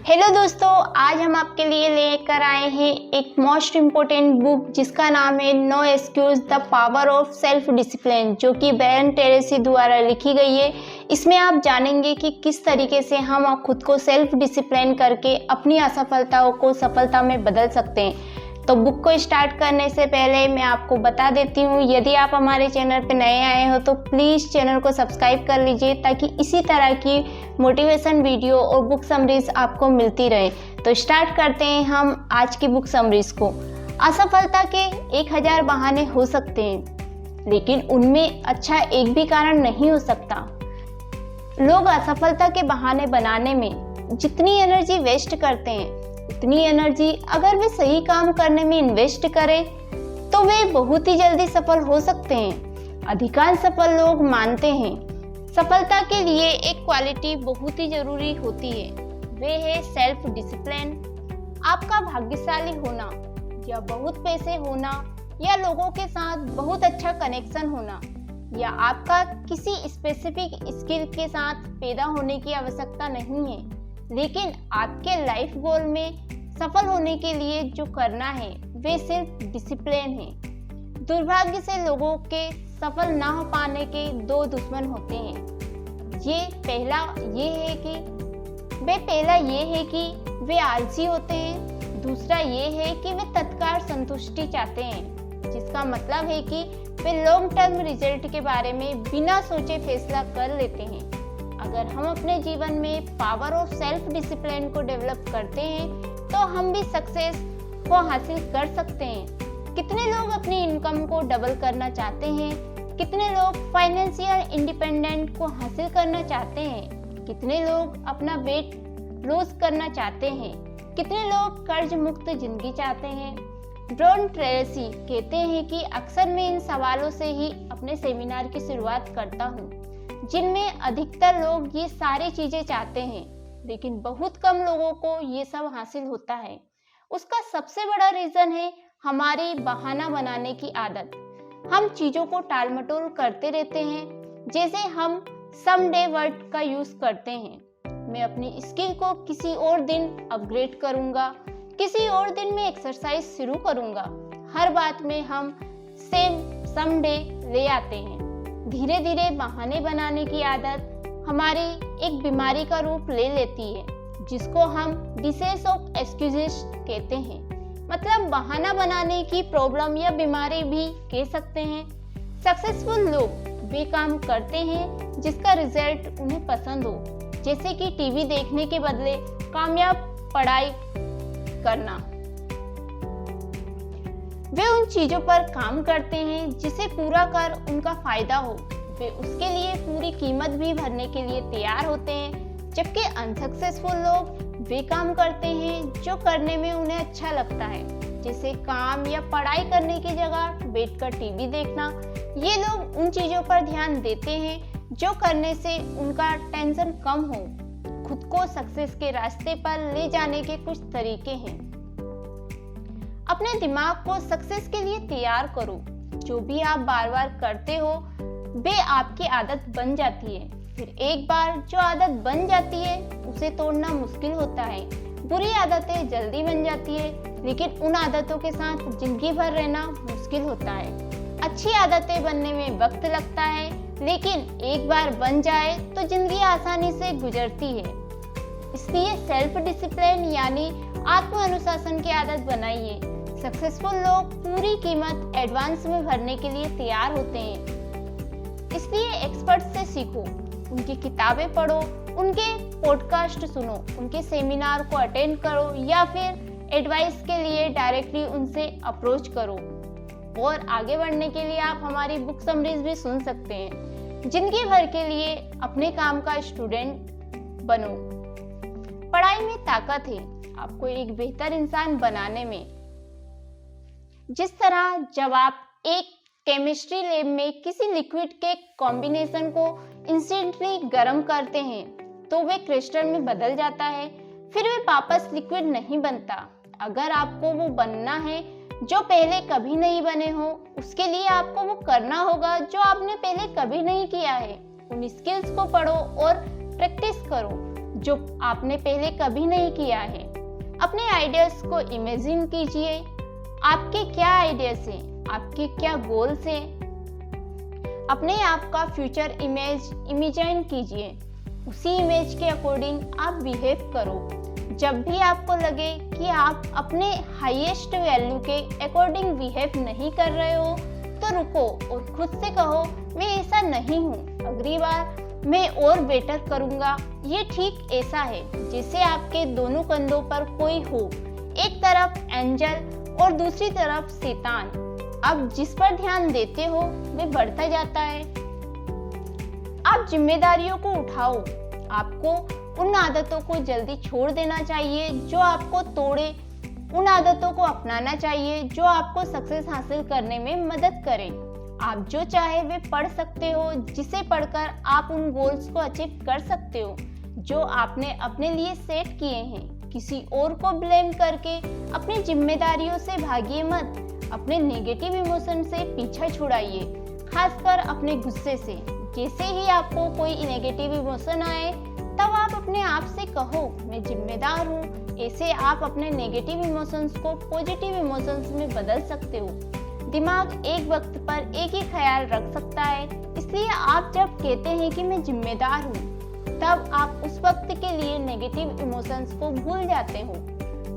Hello दोस्तों, आज हम आपके लिए लेकर आए हैं एक मोस्ट इम्पोर्टेंट बुक जिसका नाम है no excuse the power of self discipline, जो कि ब्रायन ट्रेसी द्वारा लिखी गई है। इसमें आप जानेंगे कि किस तरीके से हम खुद को सेल्फ डिसिप्लिन करके अपनी असफलताओं को सफलता में बदल सकते हैं। तो बुक को स्टार्ट करने से पहले मैं आपको बता देती हूँ, यदि आप हमारे चैनल पर नए आए हो तो प्लीज़ चैनल को सब्सक्राइब कर लीजिए ताकि इसी तरह की मोटिवेशन वीडियो और बुक समरीज आपको मिलती रहे। तो स्टार्ट करते हैं हम आज की बुक समरीज को। असफलता के 1000 बहाने हो सकते हैं, लेकिन उनमें अच्छा एक भी कारण नहीं हो सकता। लोग असफलता के बहाने बनाने में जितनी एनर्जी वेस्ट करते हैं, उतनी एनर्जी अगर वे सही काम करने में इन्वेस्ट करें तो वे बहुत ही जल्दी सफल हो सकते हैं। अधिकांश सफल लोग मानते हैं सफलता के लिए एक क्वालिटी बहुत ही जरूरी होती है, वे है सेल्फ डिसिप्लिन। आपका भाग्यशाली होना या बहुत पैसे होना या लोगों के साथ बहुत अच्छा कनेक्शन होना या आपका किसी स्पेसिफिक स्किल के साथ पैदा होने की आवश्यकता नहीं है, लेकिन आपके लाइफ गोल में सफल होने के लिए जो करना है वे सिर्फ डिसिप्लिन है। दुर्भाग्य से लोगों के सफल ना हो पाने के 2 दुश्मन होते हैं। पहला ये है कि वे आलसी होते हैं, दूसरा ये है कि वे तत्काल संतुष्टि चाहते हैं, जिसका मतलब है कि वे लॉन्ग टर्म रिजल्ट के बारे में बिना सोचे फैसला कर लेते हैं। अगर हम अपने जीवन में पावर ऑफ सेल्फ डिसिप्लिन को डेवलप करते हैं तो हम भी सक्सेस को हासिल कर सकते हैं। कितने लोग अपनी इनकम को डबल करना चाहते हैं? कितने लोग फाइनेंशियल इंडिपेंडेंट को हासिल करना चाहते हैं? कितने लोग अपना वेट लॉस करना चाहते हैं? कितने लोग कर्ज मुक्त जिंदगी चाहते हैं? ब्रायन ट्रेसी कहते हैं कि अक्सर मैं इन सवालों से ही अपने सेमिनार की शुरुआत करता हूँ, जिनमें अधिकतर लोग ये सारी चीजें चाहते हैं, लेकिन बहुत कम लोगों को ये सब हासिल होता है। उसका सबसे बड़ा रीजन है हमारी बहाना बनाने की आदत। हम चीजों को टाल मटोल करते रहते हैं, जैसे हम समडे वर्ड का यूज करते हैं। मैं अपनी स्किल को किसी और दिन अपग्रेड करूंगा, किसी और दिन में एक्सरसाइज शुरू करूंगा। हर बात में हम समडे ले आते हैं। धीरे धीरे बहाने बनाने की आदत हमारी एक बीमारी का रूप ले लेती है, जिसको हम डिसीज ऑफ एक्सक्यूजेस कहते हैं। मतलब बहाना बनाने की प्रॉब्लम या बीमारी भी कह सकते हैं। सक्सेसफुल लोग वे काम करते हैं जिसका रिजल्ट उन्हें पसंद हो, जैसे कि टीवी देखने के बदले कामयाब पढ़ाई करना। वे उन चीजों पर काम करते हैं जिसे पूरा कर उनका फायदा हो। वे उसके लिए पूरी कीमत भी भरने के लिए तैयार होते हैं। जबकि अनसक्सेसफुल लोग वे काम करते हैं जो करने में उन्हें अच्छा लगता है, जैसे काम या पढ़ाई करने की जगह बैठकर टीवी देखना। ये लोग उन चीजों पर ध्यान देते हैं जो करने से उनका टेंशन कम हो। खुद को सक्सेस के रास्ते पर ले जाने के कुछ तरीके हैं। अपने दिमाग को सक्सेस के लिए तैयार करो। जो भी आप बार बार करते हो वे आपकी आदत बन जाती है। फिर एक बार जो आदत बन जाती है उसे तोड़ना मुश्किल होता है। बुरी आदतें जल्दी बन जाती है, लेकिन उन आदतों के साथ जिंदगी भर रहना मुश्किल होता है। अच्छी आदतें बनने में वक्त लगता है, लेकिन एक बार बन जाए तो जिंदगी आसानी से गुजरती है। इसलिए सेल्फ डिसिप्लिन यानी आत्म अनुशासन की आदत बनाइए। सक्सेसफुल लोग पूरी कीमत एडवांस में भरने के लिए तैयार होते हैं। इसलिए एक्सपर्ट से सीखो, उनकी किताबें पढ़ो, उनके पॉडकास्ट सुनो, उनके सेमिनार को अटेंड करो या फिर एडवाइस के लिए डायरेक्टली उनसे अप्रोच करो। और आगे बढ़ने के लिए आप हमारी बुक समरीज भी सुन सकते हैं। जिंदगी भर के लिए अपने काम का स्टूडेंट बनो। पढ़ाई में ताकत है आपको एक बेहतर इंसान बनाने में। जिस तरह जब आप एक केमिस्ट्री लैब में किसी लिक्विड के कॉम्बिनेशन को इंस्टेंटली गर्म करते हैं तो वे क्रिस्टल में बदल जाता है, फिर वे वापस लिक्विड नहीं बनता। अगर आपको वो बनना है जो पहले कभी नहीं बने हो, उसके लिए आपको वो करना होगा जो आपने पहले कभी नहीं किया है। उन स्किल्स को पढ़ो और प्रैक्टिस करो जो आपने पहले कभी नहीं किया है। अपने आइडियाज को इमेजिन कीजिए। आपके क्या आइडियाज हैं, आपके क्या गोल्स हैं। अपने आप का फ्यूचर इमेजिन कीजिए। उसी इमेज के अकॉर्डिंग आप बिहेव करो। जब भी आपको लगे कि आप अपने हाईएस्ट वैल्यू के अकॉर्डिंग बिहेव नहीं कर रहे हो तो रुको और खुद से कहो, मैं ऐसा नहीं हूँ, अगली बार मैं और बेटर करूँगा। ये ठीक ऐसा है जैसे आपके दोनों कंधों पर कोई हो, एक तरफ एंजल और दूसरी तरफ शैतान। अब जिस पर ध्यान देते हो वे बढ़ता जाता है। आप जिम्मेदारियों को उठाओ। आपको उन आदतों को जल्दी छोड़ देना चाहिए जो आपको तोड़े, उन आदतों को अपनाना चाहिए जो आपको सक्सेस हासिल करने में मदद करें। आप जो चाहे वे पढ़ सकते हो, जिसे पढ़कर आप उन गोल्स को अचीव कर सकते हो जो आपने अपने लिए सेट किए हैं। किसी और को ब्लेम करके अपनी जिम्मेदारियों से भागिए मत। अपने नेगेटिव इमोशन से पीछा छुड़ाइए, खासकर अपने गुस्से से। जैसे ही आपको कोई नेगेटिव इमोशन आए तब आप अपने आप से कहो, मैं जिम्मेदार हूँ। ऐसे आप अपने नेगेटिव इमोशंस को पॉजिटिव इमोशंस में बदल सकते हो। दिमाग एक वक्त पर एक ही ख्याल रख सकता है, इसलिए आप जब कहते हैं कि मैं जिम्मेदार हूँ तब आप उस वक्त के लिए नेगेटिव इमोशंस को भूल जाते हो।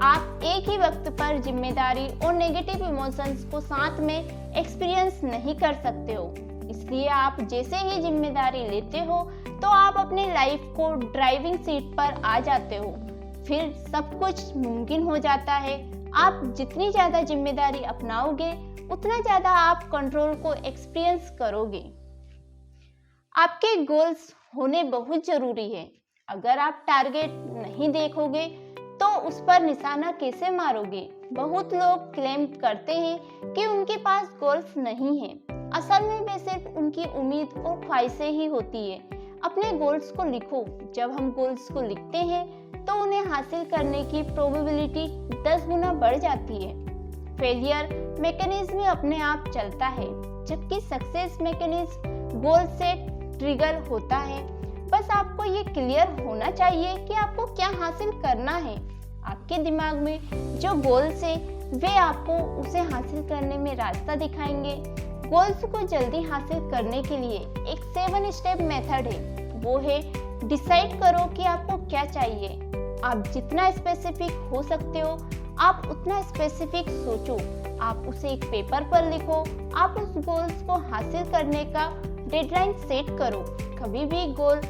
आप एक ही वक्त पर जिम्मेदारी और नेगेटिव इमोशंस को साथ में एक्सपीरियंस नहीं कर सकते हो। इसलिए आप जैसे ही जिम्मेदारी लेते हो तो आप अपने लाइफ को ड्राइविंग सीट पर आ जाते हो। फिर सब कुछ मुमकिन हो जाता है। आप जितनी ज़्यादा जिम्मेदारी अपनाओगे उतना ज़्यादा आप कंट्रोल को एक्सपीरियंस करोगे। आपके गोल्स होने बहुत ज़रूरी है। अगर आप टारगेट नहीं देखोगे तो उस पर निशाना कैसे मारोगे। बहुत लोग क्लेम करते हैं कि उनके पास गोल्स नहीं है। असल में वे सिर्फ उनकी उम्मीद और ख्वाहिशें ही होती है। अपने गोल्स को लिखो। जब हम गोल्स को लिखते हैं तो उन्हें हासिल करने की प्रोबेबिलिटी 10 गुना बढ़ जाती है। फेलियर मैकेनिज्म अपने आप चलता है, जबकि सक्सेस मैकेनिज्म गोल से ट्रिगर होता है। बस आपको ये क्लियर होना चाहिए कि आपको क्या हासिल करना है। आपके दिमाग में जो गोल्स है वे आपको उसे हासिल करने में रास्ता दिखाएंगे। गोल्स को जल्दी हासिल करने के लिए एक 7 स्टेप मेथड है। वो है डिसाइड करो कि आपको क्या चाहिए। आप जितना स्पेसिफिक हो सकते हो आप उतना स्पेसिफिक सोचो। आप उसे एक पेपर पर लिखो। आप उस गोल्स को हासिल करने का डेडलाइन सेट करो। कभी भी गोल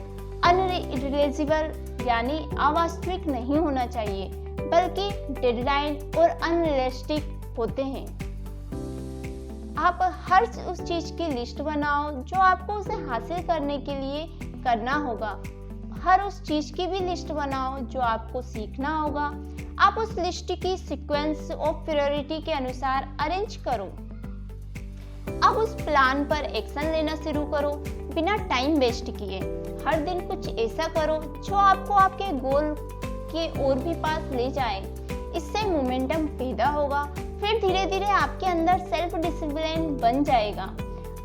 अनरियलाइजेबल यानी अवास्तविक नहीं होना चाहिए, बल्कि डेडलाइन और अनरियलिस्टिक होते हैं। आप हर उस चीज की लिस्ट बनाओ जो आपको उसे हासिल करने के लिए करना होगा। हर उस चीज की भी लिस्ट बनाओ जो आपको सीखना होगा। आप उस लिस्ट की सीक्वेंस ऑफ प्रायोरिटी के अनुसार अरेंज करो। अब उस प्लान पर एक्शन लेना शुरू करो बिना टाइम वेस्ट किए। हर दिन कुछ ऐसा करो जो आपको आपके गोल के और भी पास ले जाए। इससे मोमेंटम पैदा होगा। फिर धीरे धीरे आपके अंदर सेल्फ डिसिप्लिन बन जाएगा।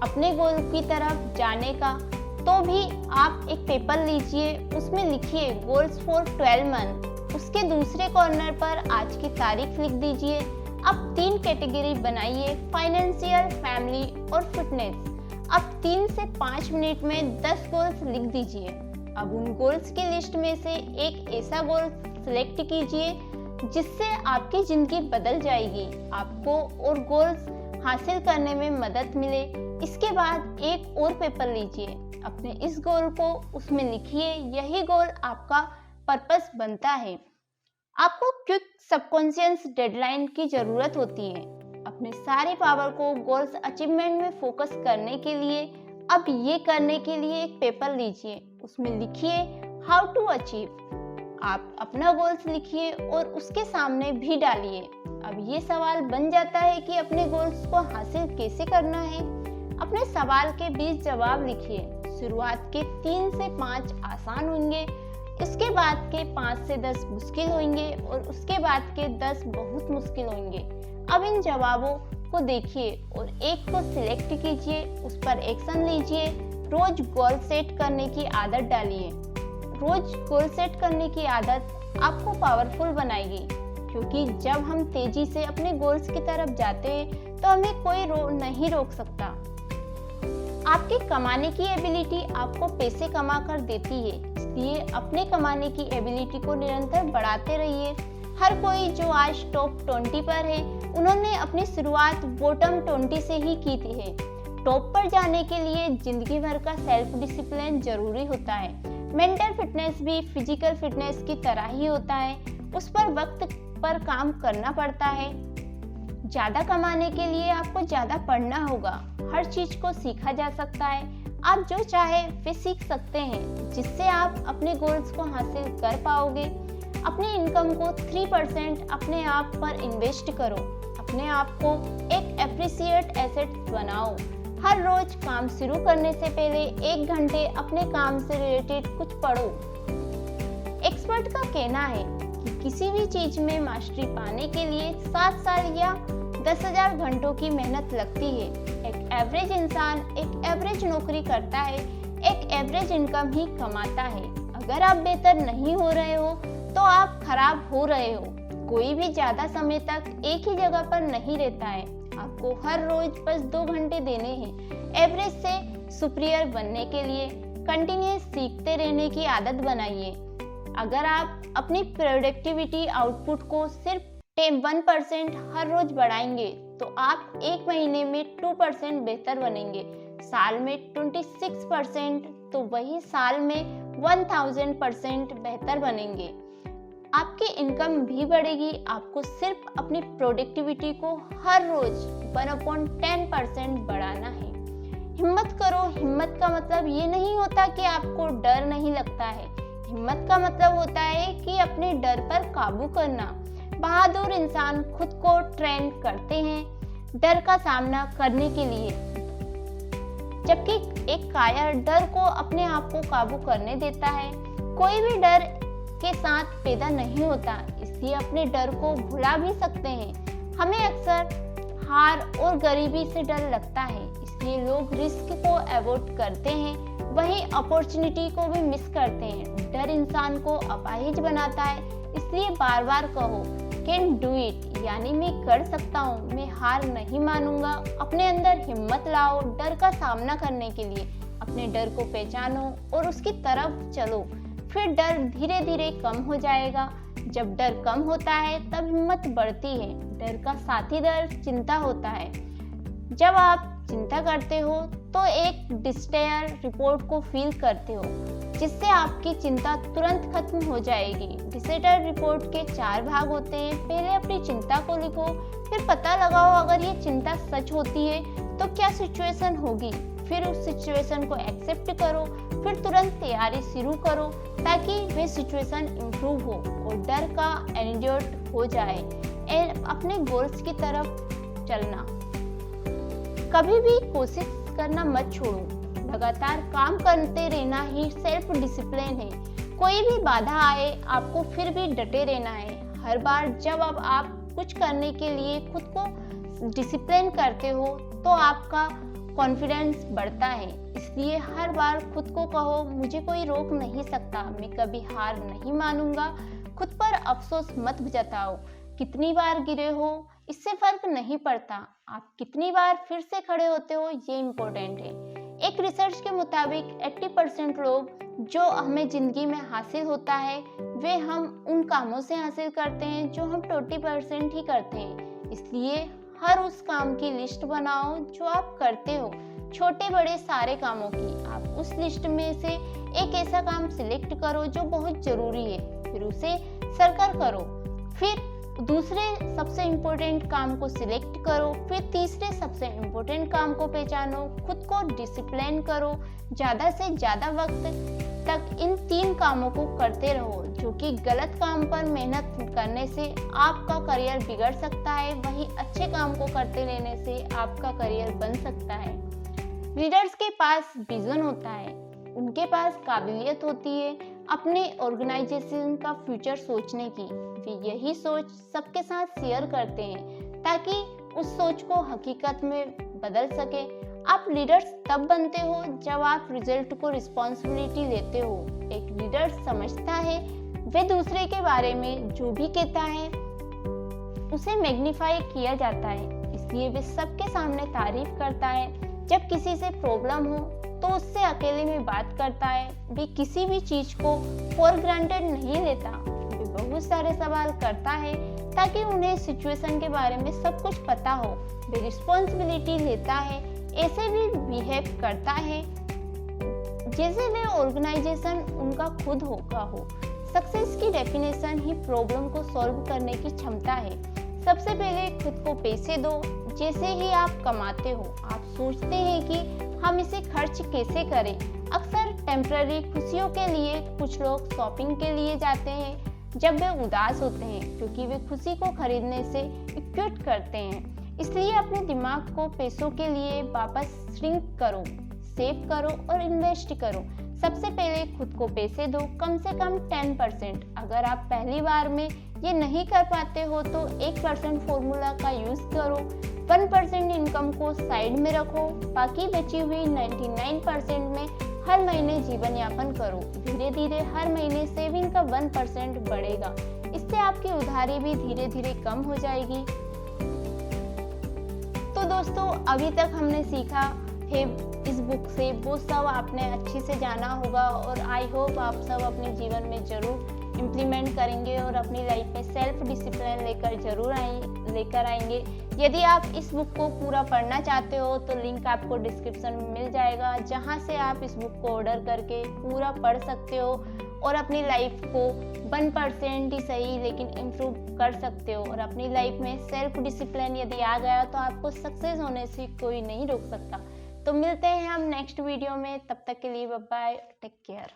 अपने गोल की तरफ जाने का तो भी आप एक पेपर लीजिए, उसमें लिखिए गोल्स फॉर 12 मंथ। उसके दूसरे कॉर्नर पर आज की तारीख लिख दीजिए। अब 3 कैटेगरी बनाइए, फाइनेंशियल, फैमिली और फिटनेस। अब 3 से 5 मिनट में 10 गोल्स लिख दीजिए। अब उन गोल्स की लिस्ट में से एक ऐसा गोल सिलेक्ट कीजिए जिससे आपकी जिंदगी बदल जाएगी, आपको और गोल्स हासिल करने में मदद मिले। इसके बाद एक और पेपर लीजिए, अपने इस गोल को उसमें लिखिए। यही गोल आपका पर्पस बनता है। आपको क्विक सबकॉन्शियस डेडलाइन की जरूरत होती है। अपने सारी पावर को गोल्स अचीवमेंट में फोकस करने के लिए अब ये करने के लिए एक पेपर लीजिए, उसमें लिखिए हाउ टू अचीव। आप अपना गोल्स लिखिए और उसके सामने भी डालिए। अब ये सवाल बन जाता है कि अपने गोल्स को हासिल कैसे करना है। अपने सवाल के 20 जवाब लिखिए। शुरुआत के 3 से 5 आसान होंगे, इसके बाद के 5 से 10 मुश्किल होंगे और उसके बाद के 10 बहुत मुश्किल होंगे। अब इन जवाबों को देखिए और एक को सिलेक्ट कीजिए, उस पर एक्शन लीजिए। रोज गोल सेट करने की आदत डालिए। रोज गोल सेट करने की आदत आपको पावरफुल बनाएगी, क्योंकि जब हम तेजी से अपने गोल्स की तरफ जाते हैं तो हमें कोई नहीं रोक सकता। आपकी कमाने की एबिलिटी आपको पैसे कमा कर देती है, इसलिए अपने कमाने की एबिलिटी को निरंतर बढ़ाते रहिए। हर कोई जो आज टॉप 20 पर है, उन्होंने अपनी शुरुआत बॉटम 20 से ही की थी है। टॉप पर जाने के लिए जिंदगी भर का सेल्फ डिसिप्लिन जरूरी होता है। मेंटल फिटनेस भी फिजिकल फिटनेस की तरह ही होता है, उस पर वक्त पर काम करना पड़ता है। ज्यादा कमाने के लिए आपको ज्यादा पढ़ना होगा। हर चीज को सीखा जा सकता है। आप जो चाहे वे सीख सकते हैं, जिससे आप अपने गोल्स को हासिल कर पाओगे। अपनी इनकम को 3% अपने आप पर इन्वेस्ट करो। अपने आप को एक एप्रिसिएट एसेट बनाओ। हर रोज काम शुरू करने से पहले 1 घंटे अपने काम से रिलेटेड कुछ पढ़ो। एक्सपर्ट का कहना है कि किसी भी चीज में मास्टरी पाने के लिए 7 साल या 10,000 घंटों की मेहनत लगती है। एक एवरेज इंसान एक एवरेज नौकरी करता है, एक एवरेज इनकम ही कमाता है। अगर आप बेहतर नहीं हो रहे हो तो आप खराब हो रहे हो। कोई भी ज्यादा समय तक एक ही जगह पर नहीं रहता है। आपको हर रोज बस 2 घंटे देने हैं एवरेज से सुपीरियर बनने के लिए। कंटिन्यूअस सीखते रहने की आदत बनाइए। अगर आप अपनी प्रोडक्टिविटी आउटपुट को सिर्फ 1% हर रोज बढ़ाएंगे तो आप 1 महीने में 2% बेहतर बनेंगे, साल में 26% तो वही साल में 1000% बेहतर बनेंगे। आपकी इनकम भी बढ़ेगी। आपको सिर्फ अपनी प्रोडक्टिविटी को हर रोज 1/10% बढ़ाना है। हिम्मत करो। हिम्मत का मतलब ये नहीं होता कि आपको डर नहीं लगता है। हिम्मत का मतलब होता है कि अपने डर पर काबू करना। बहादुर इंसान खुद को ट्रेन करते हैं डर का सामना करने के लिए, जबकि एक कायर डर को अपने आप को काबू करने देता है। कोई भी डर के साथ पैदा नहीं होता, इसलिए अपने डर को भुला भी सकते हैं। हमें अक्सर हार और गरीबी से डर लगता है, इसलिए लोग रिस्क को अवॉइड करते हैं, वहीं अपॉर्चुनिटी को भी मिस करते हैं। डर इंसान को अपाहिज बनाता है, इसलिए बार बार कहो कैन डू इट, यानी मैं कर सकता हूँ, मैं हार नहीं मानूंगा। अपने अंदर हिम्मत लाओ डर का सामना करने के लिए। अपने डर को पहचानो और उसकी तरफ चलो, फिर डर धीरे धीरे कम हो जाएगा। जब डर कम होता है तब हिम्मत बढ़ती है। डर का साथी डर चिंता होता है। जब आप चिंता करते हो तो एक डिस्टेयर रिपोर्ट को फील करते हो, जिससे आपकी चिंता तुरंत खत्म हो जाएगी। डिस्टेयर रिपोर्ट के 4 भाग होते हैं। पहले अपनी चिंता को लिखो, फिर पता लगाओ अगर ये चिंता सच होती है तो क्या सिचुएशन होगी, फिर उस सिचुएशन को एक्सेप्ट करो, फिर तुरंत तैयारी शुरू करो ताकि वे सिचुएशन इम्प्रूव हो और डर का एंटीडोट हो जाए। अपने गोल्स की तरफ चलना। कभी भी कोशिश करना मत छोड़ो। लगातार काम करते रहना ही सेल्फ डिसिप्लिन है। कोई भी बाधा आए आपको फिर भी डटे रहना है। हर बार जब अब आप कुछ करने के लिए खुद को डिसिप्लिन करते हो तो आपका कॉन्फिडेंस बढ़ता है। इसलिए हर बार खुद को कहो मुझे कोई रोक नहीं सकता, मैं कभी हार नहीं मानूंगा। खुद पर अफसोस मत जताओ। कितनी बार गिरे हो इससे फर्क नहीं पड़ता, आप कितनी बार फिर से खड़े होते हो ये इम्पोर्टेंट है। एक रिसर्च के मुताबिक 80% लोग जो हमें जिंदगी में हासिल होता है वे हम उन कामों से हासिल करते हैं जो हम 20% ही करते हैं। इसलिए हर उस काम की लिस्ट बनाओ जो आप करते हो, छोटे बड़े सारे कामों की। आप उस लिस्ट में से एक ऐसा काम सिलेक्ट करो जो बहुत जरूरी है, फिर उसे सर्कल करो। फिर दूसरे सबसे इम्पोर्टेंट काम को सिलेक्ट करो, फिर तीसरे सबसे इम्पोर्टेंट काम को पहचानो। खुद को डिसिप्लिन करो। ज़्यादा से ज़्यादा वक्त तक इन 3 कामों को करते रहो, जो कि गलत काम पर मेहनत करने से आपका करियर बिगड़ सकता है, वहीं अच्छे काम को करते रहने से आपका करियर बन सकता है। लीडर्स के पास विजन होता है, उनके पास काबिलियत होती है अपने ऑर्गेनाइजेशन का फ्यूचर सोचने की। वे यही सोच सबके साथ शेयर करते हैं ताकि उस सोच को हकीकत में बदल सके। आप लीडर्स तब बनते हो जब आप रिजल्ट को रिस्पॉन्सिबिलिटी लेते हो। एक लीडर समझता है वे दूसरे के बारे में जो भी कहता है उसे मैग्नीफाई किया जाता है, इसलिए वे सबके सामने तारीफ करता है। जब किसी से प्रॉब्लम हो तो उससे अकेले में बात करता है। वे किसी भी चीज को फॉर ग्रांटेड नहीं लेता। वे बहुत सारे सवाल करता है ताकि उन्हें सिचुएशन के बारे में सब कुछ पता हो। वे रिस्पॉन्सिबिलिटी लेता है, ऐसे भी बिहेव करता है जैसे वे ऑर्गेनाइजेशन उनका खुद होगा हो। सक्सेस की डेफिनेशन ही प्रॉब्लम को सॉल्व करने की क्षमता है। सबसे पहले खुद को पैसे दो। जैसे ही आप कमाते हो आप सोचते हैं कि हम इसे खर्च कैसे करें। अक्सर टेम्पररी खुशियों के लिए कुछ लोग शॉपिंग के लिए जाते हैं जब वे उदास होते हैं, क्योंकि वे खुशी को खरीदने से इक्विट करते हैं। इसलिए अपने दिमाग को पैसों के लिए वापस श्रिंक करो, सेव करो और इन्वेस्ट करो। सबसे पहले खुद को पैसे दो, कम से कम 10%। अगर आप पहली बार में ये नहीं कर पाते हो तो 1% फॉर्मूला का यूज करो। 1% इनकम को साइड में रखो, बाकी बची हुई 99% में हर महीने जीवन यापन करो। धीरे धीरे हर महीने सेविंग का 1% बढ़ेगा। इससे आपकी उधारी भी धीरे धीरे कम हो जाएगी। तो दोस्तों, अभी तक हमने सीखा है इस बुक से, वो सब आपने अच्छे से जाना होगा और आई होप आप सब अपने जीवन में जरूर इम्प्लीमेंट करेंगे और अपनी लाइफ में सेल्फ डिसिप्लिन लेकर आएंगे। यदि आप इस बुक को पूरा पढ़ना चाहते हो तो लिंक आपको डिस्क्रिप्शन में मिल जाएगा, जहां से आप इस बुक को ऑर्डर करके पूरा पढ़ सकते हो और अपनी लाइफ को 1% ही सही लेकिन इम्प्रूव कर सकते हो। और अपनी लाइफ में सेल्फ डिसिप्लिन यदि आ गया तो आपको सक्सेस होने से कोई नहीं रोक सकता। तो मिलते हैं हम नेक्स्ट वीडियो में, तब तक के लिए बाय बाय, टेक केयर।